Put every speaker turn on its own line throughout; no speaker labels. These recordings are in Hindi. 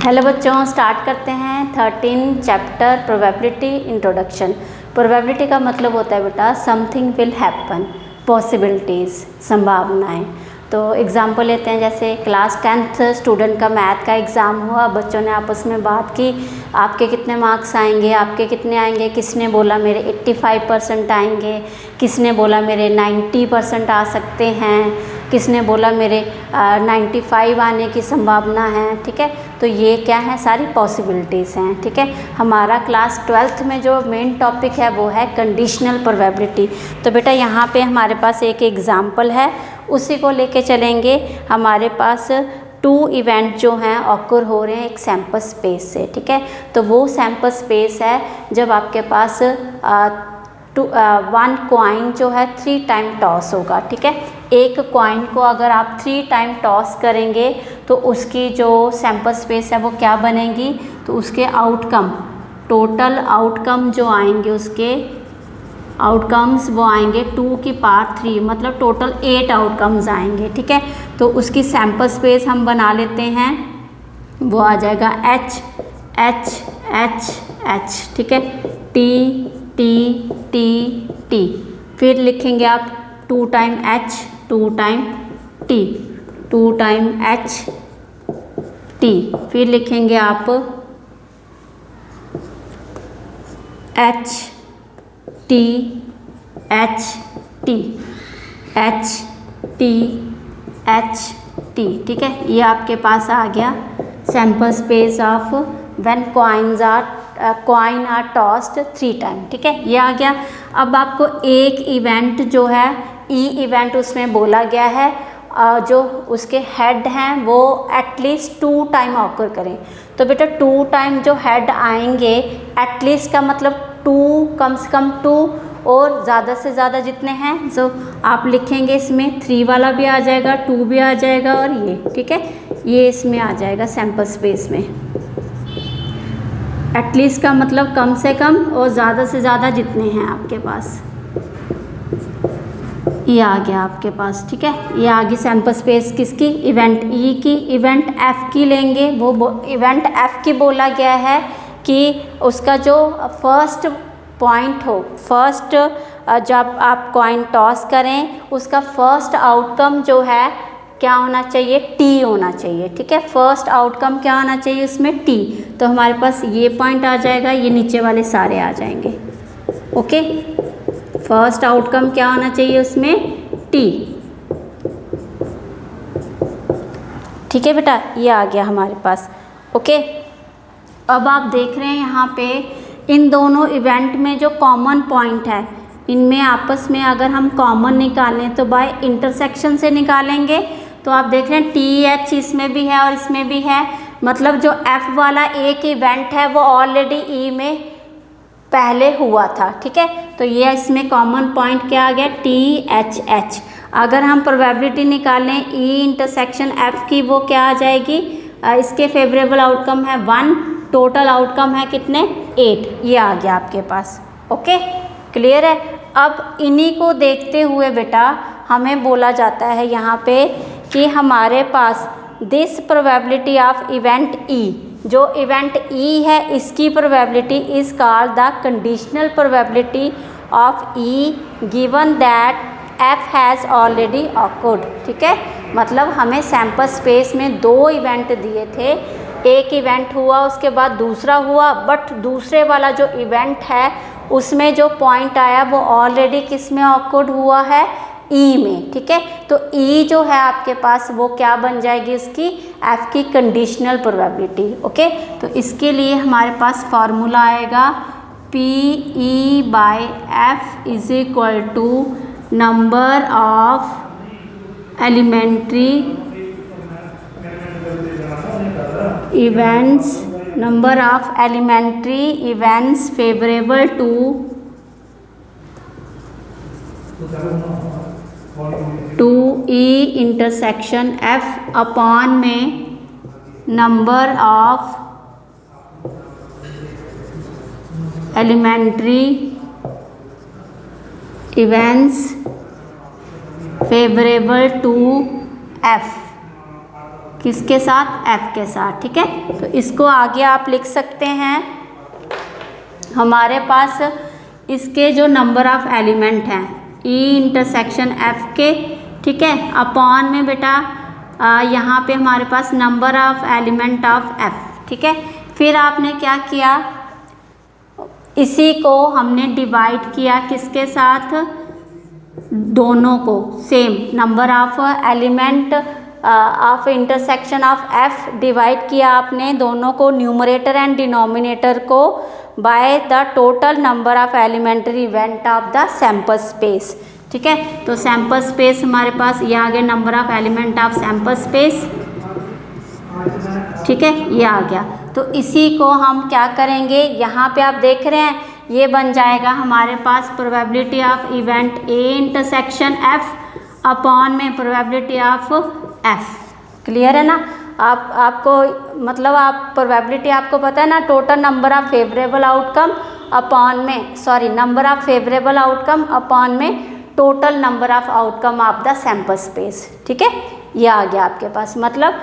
हेलो बच्चों, स्टार्ट करते हैं 13 चैप्टर प्रोबेबिलिटी इंट्रोडक्शन। प्रोबेबिलिटी का मतलब होता है बेटा समथिंग विल हैपन, पॉसिबिलिटीज़, संभावनाएं। तो एग्जाम्पल लेते हैं, जैसे क्लास 10th स्टूडेंट का मैथ का एग्ज़ाम हुआ, बच्चों ने आपस में बात की आपके कितने मार्क्स आएंगे, आपके कितने आएंगे। किसने बोला मेरे 85% आएंगे, किसने बोला मेरे 90% आ सकते हैं, किसने बोला मेरे 95 आने की संभावना है। ठीक है, तो ये क्या है, सारी पॉसिबिलिटीज़ हैं। ठीक है, हमारा क्लास 12th में जो मेन टॉपिक है वो है कंडीशनल प्रोबेबिलिटी। तो बेटा यहाँ पे हमारे पास एक एग्ज़ाम्पल है, उसी को लेके चलेंगे। हमारे पास 2 इवेंट जो हैं ऑकर हो रहे हैं एक सैम्पल स्पेस से। ठीक है, तो वो सैम्पल स्पेस है जब आपके पास 1 कॉइन जो है 3 टाइम टॉस होगा। ठीक है, एक कॉइन को अगर आप 3 टाइम टॉस करेंगे तो उसकी जो सैम्पल स्पेस है वो क्या बनेगी, तो उसके आउटकम, टोटल आउटकम जो आएंगे, उसके आउटकम्स वो आएंगे 2 की पावर 3, मतलब टोटल 8 आउटकम्स आएंगे। ठीक है, तो उसकी सैम्पल स्पेस हम बना लेते हैं, वो आ जाएगा H H H H। ठीक है, T T T T, फिर लिखेंगे आप 2 time H 2 time T 2 time H T, फिर लिखेंगे आप H T H T H T H T। ठीक है, ये आपके पास आ गया sample space of when coin are tossed 3 time. ठीक है, ये आ गया। अब आपको एक इवेंट जो है ई इवेंट उसमें बोला गया है, जो उसके हेड हैं वो एटलीस्ट 2 टाइम ऑकर करें। तो बेटा 2 टाइम जो हेड आएंगे, एटलीस्ट का मतलब 2, कम से कम 2, और ज़्यादा से ज़्यादा जितने हैं जो आप लिखेंगे इसमें 3 वाला भी आ जाएगा, 2 भी आ जाएगा, और ये ठीक है, ये इसमें आ जाएगा सैम्पल स्पेस में। एटलीस्ट का मतलब कम से कम, और ज़्यादा से ज़्यादा जितने हैं आपके पास, ये आ गया आपके पास। ठीक है, ये आ गई सैम्पल स्पेस किसकी, इवेंट ई की। इवेंट एफ की लेंगे, वो इवेंट एफ की बोला गया है कि उसका जो फर्स्ट पॉइंट हो, फर्स्ट जब आप कॉइन टॉस करें उसका फर्स्ट आउटकम जो है क्या होना चाहिए, टी होना चाहिए। ठीक है, फर्स्ट आउटकम क्या होना चाहिए उसमें, टी। तो हमारे पास ये पॉइंट आ जाएगा, ये नीचे वाले सारे आ जाएंगे। ओके, फर्स्ट आउटकम क्या होना चाहिए उसमें, टी। ठीक है बेटा, ये आ गया हमारे पास। ओके, अब आप देख रहे हैं यहाँ पे इन दोनों इवेंट में जो कॉमन पॉइंट है, इनमें आपस में अगर हम कॉमन निकालें तो बाय इंटरसेक्शन से निकालेंगे। तो आप देख रहे हैं TH इसमें भी है और इसमें भी है, मतलब जो F वाला एक इवेंट है वो ऑलरेडी E में पहले हुआ था। ठीक है, तो ये इसमें कॉमन पॉइंट क्या आ गया, THH। अगर हम प्रोबेबिलिटी निकालें E इंटरसेक्शन F की, वो क्या आ जाएगी, इसके फेवरेबल आउटकम है 1, टोटल आउटकम है कितने, 8। ये आ गया आपके पास। ओके, क्लियर है। अब इन्हीं को देखते हुए बेटा हमें बोला जाता है यहाँ पे कि हमारे पास this probability of event E, जो इवेंट ई है इसकी probability is called the conditional probability of E given that F has already occurred. ठीक है, मतलब हमें सैम्पल स्पेस में 2 इवेंट दिए थे, एक इवेंट हुआ उसके बाद दूसरा हुआ, बट दूसरे वाला जो इवेंट है उसमें जो पॉइंट आया वो ऑलरेडी किस में ऑकर्ड हुआ है, ई में। ठीक है, तो ई जो है आपके पास वो क्या बन जाएगी, उसकी एफ की कंडीशनल प्रोबेबिलिटी। ओके, तो इसके लिए हमारे पास फार्मूला आएगा PE/F is equal to number of elementary events, number of elementary events favorable to E intersection F upon में number of elementary events favorable to F। किसके साथ, f के साथ। ठीक है, तो इसको आगे आप लिख सकते हैं, हमारे पास इसके जो नंबर ऑफ एलिमेंट हैं E इंटरसेक्शन F के, ठीक है, अपॉन में बेटा यहाँ पे हमारे पास number of element of F। ठीक है, फिर आपने क्या किया, इसी को हमने डिवाइड किया किसके साथ, दोनों को same number of element of intersection of F divide किया आपने दोनों को, न्यूमरेटर एंड डिनोमिनेटर को, by the total number of elementary event of the sample space. ठीक है, तो सैंपल स्पेस हमारे पास ये आ गया, number of element of sample space. ठीक है, ये आ गया। तो इसी को हम क्या करेंगे, यहाँ पे आप देख रहे हैं ये बन जाएगा हमारे पास probability of event A intersection F upon में प्रोबेबिलिटी ऑफ F। क्लियर है ना, आपको मतलब आप प्रोबेबिलिटी आपको पता है ना, total number of favourable outcome upon में, sorry, number of favourable outcome upon में total number of outcome of the sample space. ठीक है, ये आ गया आपके पास, मतलब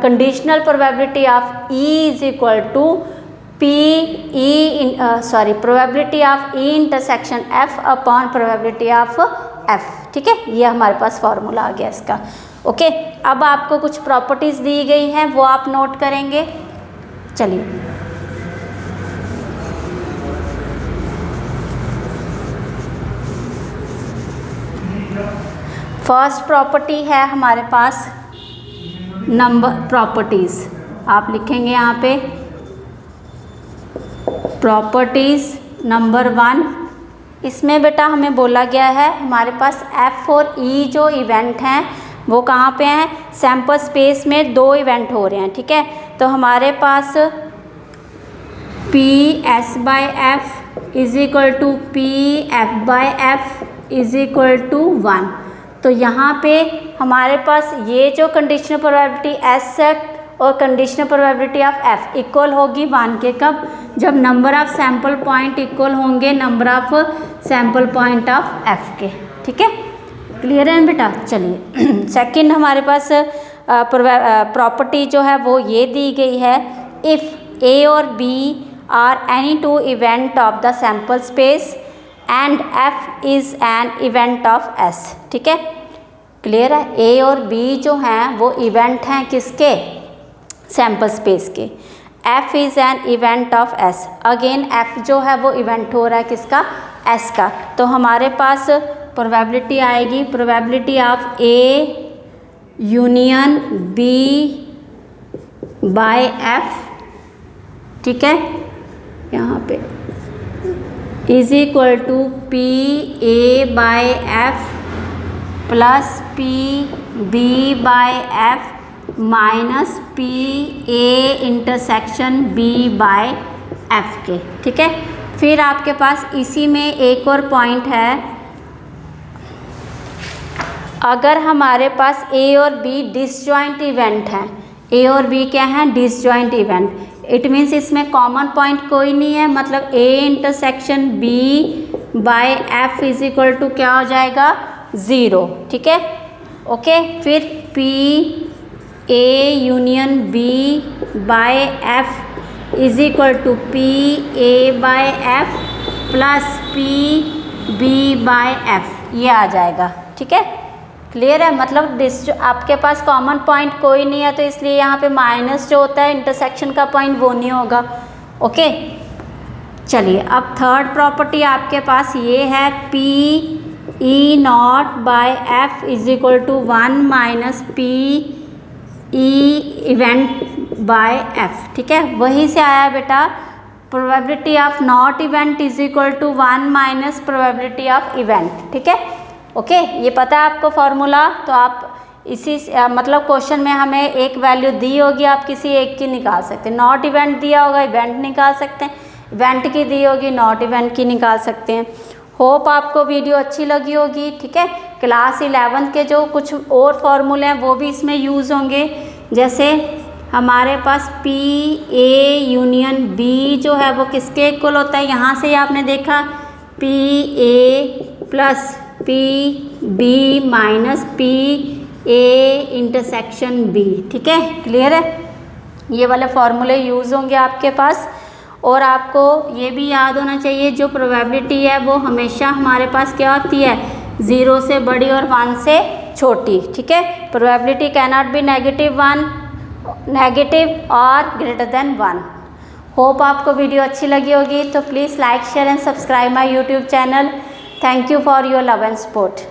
conditional probability of E is equal to probability of E intersection F upon probability of F। ठीक है, ये हमारे पास फॉर्मूला आ गया इसका। ओके, अब आपको कुछ प्रॉपर्टीज दी गई हैं, वो आप नोट करेंगे। चलिए, फर्स्ट प्रॉपर्टी है हमारे पास नंबर प्रॉपर्टीज, आप लिखेंगे यहाँ पे प्रॉपर्टीज नंबर 1। इसमें बेटा हमें बोला गया है हमारे पास F और E जो इवेंट हैं वो कहाँ पे हैं, सैंपल स्पेस में 2 इवेंट हो रहे हैं। ठीक है, तो हमारे पास PS/F is equal to PF/F is equal to 1। तो यहाँ पे हमारे पास ये जो कंडीशनल प्रोबेबिलिटी S सेट और conditional probability of F equal होगी 1 के, कब, जब number of sample point equal होंगे number of sample point of F के। ठीक है, क्लियर है बेटा। चलिए, सेकंड हमारे पास प्रॉपर्टी जो है वो ये दी गई है, इफ़ A और B are any 2 event of the sample space and F is an event of S। ठीक है, क्लियर है, A और B जो हैं वो इवेंट हैं किसके, सैंपल स्पेस के। F is an event of S, again F जो है वो इवेंट हो रहा है किसका, S का। तो हमारे पास प्रोबेबिलिटी आएगी, probability of A union B by F। ठीक है, यहाँ पे is equal to PA/F plus PB/F minus PA intersection B/F के। ठीक है, फिर आपके पास इसी में एक और पॉइंट है, अगर हमारे पास A और B डिसजॉइंट इवेंट हैं, A और B क्या हैं, डिसजॉइंट इवेंट, इट मीन्स इसमें कॉमन पॉइंट कोई नहीं है, मतलब A intersection B/F is equal to क्या हो जाएगा, 0। ठीक है, ओके, फिर PA union B/F is equal to PA/F plus PB/F, ये आ जाएगा। ठीक है, क्लियर है, मतलब आपके पास कॉमन पॉइंट कोई नहीं है, तो इसलिए यहाँ पे माइनस जो होता है इंटरसेक्शन का पॉइंट वो नहीं होगा। ओके, चलिए, अब थर्ड प्रॉपर्टी आपके पास ये है, PE0/F is equal to 1 minus PE event by F। ठीक है, वहीं से आया बेटा, probability of not event is equal to 1 minus probability of event. ठीक है, ओके, ये पता है आपको फॉर्मूला, तो आप इसी मतलब क्वेश्चन में हमें एक वैल्यू दी होगी, आप किसी एक की निकाल सकते हैं, नॉट इवेंट दिया होगा इवेंट निकाल सकते हैं, इवेंट की दी होगी नॉट इवेंट की निकाल सकते हैं। होप आपको वीडियो अच्छी लगी होगी। ठीक है, क्लास 11 के जो कुछ और फॉर्मूले हैं वो भी इसमें यूज़ होंगे, जैसे हमारे पास PA यूनियन B जो है वो किसके इक्वल होता है, यहाँ से आपने देखा PA plus PB minus A intersection B. ठीक है, क्लियर है? ये वाले फॉर्मूले यूज़ होंगे आपके पास। और आपको ये भी याद होना चाहिए, जो प्रोबेबिलिटी है वो हमेशा हमारे पास क्या होती है, 0 से बड़ी और 1 से छोटी। ठीक है, probability can not be negative और ग्रेटर देन 1। होप आपको वीडियो अच्छी लगी होगी, तो please like share and subscribe my YouTube channel. Thank you for your love and support.